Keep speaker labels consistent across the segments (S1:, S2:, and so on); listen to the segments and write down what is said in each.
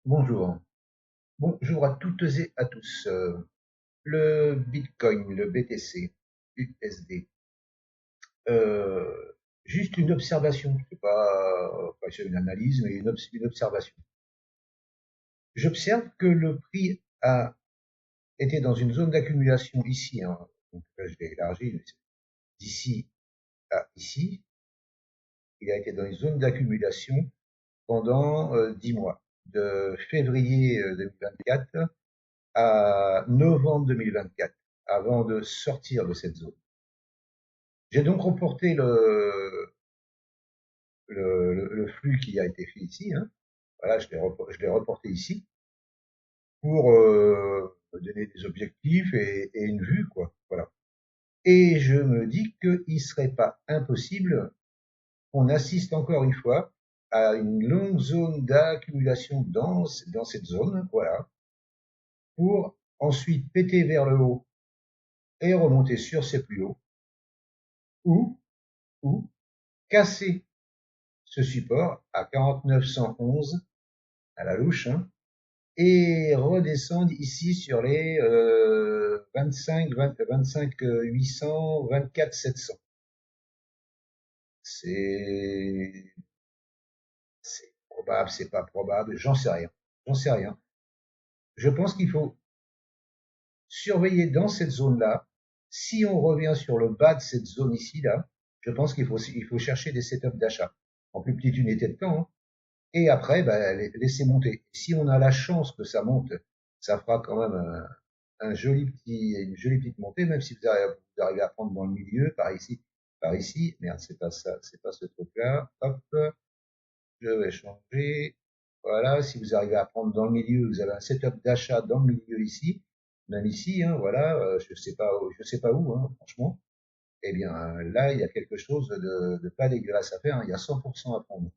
S1: Bonjour. Bonjour à toutes et à tous. Le Bitcoin, le BTC, USD. Euh, Juste une observation, c'est pas une analyse, mais une observation. J'observe que le prix a été dans une zone d'accumulation ici, hein. Donc là, je vais élargir, mais d'ici à ici. Il a été dans une zone d'accumulation pendant 10 mois, de février 2024 à novembre 2024, avant de sortir de cette zone. J'ai donc reporté le flux qui a été fait ici, hein. Voilà, je l'ai reporté ici pour me donner des objectifs et une vue, quoi. Voilà. Et je me dis qu'il ne serait pas impossible qu'on assiste encore une fois à une longue zone d'accumulation dans cette zone, voilà, pour ensuite péter vers le haut et remonter sur ses plus hauts, ou, ou casser ce support à 4911 à la louche, hein, et redescendre ici sur les 25 800, 24 700. C'est probable, c'est pas probable, j'en sais rien. J'en sais rien. Je pense qu'il faut surveiller dans cette zone-là. Si on revient sur le bas de cette zone ici, là, je pense il faut chercher des setups d'achat en plus petite unité de temps, hein. Et après, bah, laisser monter. Si on a la chance que ça monte, ça fera quand même une jolie petite montée, même si vous arrivez à prendre dans le milieu, par ici, par ici. Merde, c'est pas ça, c'est pas ce truc-là. Hop, je vais changer. Voilà, si vous arrivez à prendre dans le milieu, vous avez un setup d'achat dans le milieu ici, même ici, hein, voilà, je sais pas où, hein, franchement. Eh bien, là, il y a quelque chose de pas dégueulasse à faire, hein. Il y a 100% à prendre.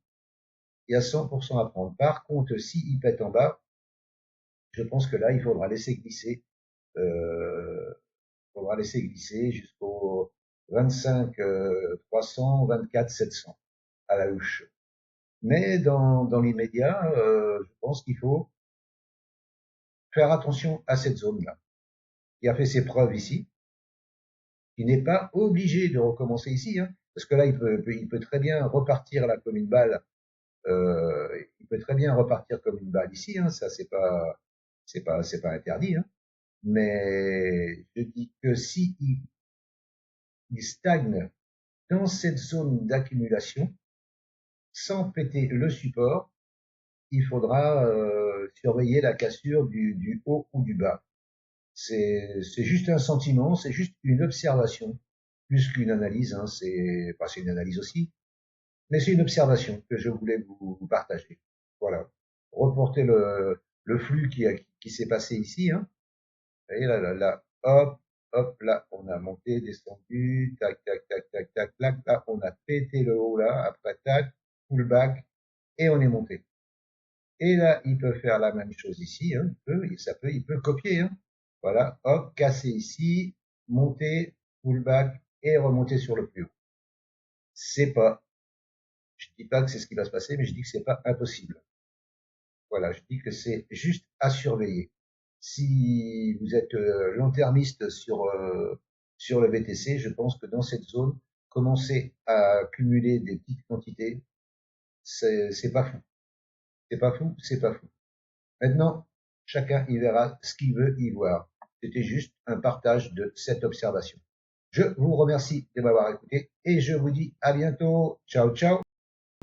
S1: Il y a 100% à prendre. Par contre, s'il pète en bas, je pense que là, il faudra laisser glisser jusqu'au 25 300, 24 700 à la louche. Mais dans l'immédiat, je pense qu'il faut faire attention à cette zone-là, qui a fait ses preuves ici, qui n'est pas obligé de recommencer ici, hein, parce que là, il peut très bien repartir là comme une balle. Il peut très bien repartir comme une balle ici, hein, ça c'est pas interdit, hein. Mais je dis que si il stagne dans cette zone d'accumulation, sans péter le support, il faudra surveiller la cassure du haut ou du bas. C'est juste un sentiment, c'est juste une observation, plus qu'une analyse, hein, c'est une analyse aussi, mais c'est une observation que je voulais vous partager. Voilà. Reporter le flux qui s'est passé ici, hein. Vous voyez, là, hop, hop, là, on a monté, descendu, tac, tac, tac, tac, tac, tac, là, on a pété le haut, là, après, tac, pullback, et on est monté. Et là, il peut faire la même chose ici, hein, il peut copier, hein. Voilà, hop, casser ici, monter, pullback, et remonter sur le plus haut. C'est pas, je dis pas que c'est ce qui va se passer, mais je dis que c'est pas impossible. Voilà, je dis que c'est juste à surveiller. Si vous êtes long-termiste sur le BTC, je pense que dans cette zone, commencer à cumuler des petites quantités, c'est pas fou. C'est pas fou, c'est pas fou. Maintenant, chacun y verra ce qu'il veut y voir. C'était juste un partage de cette observation. Je vous remercie de m'avoir écouté et je vous dis à bientôt. Ciao, ciao.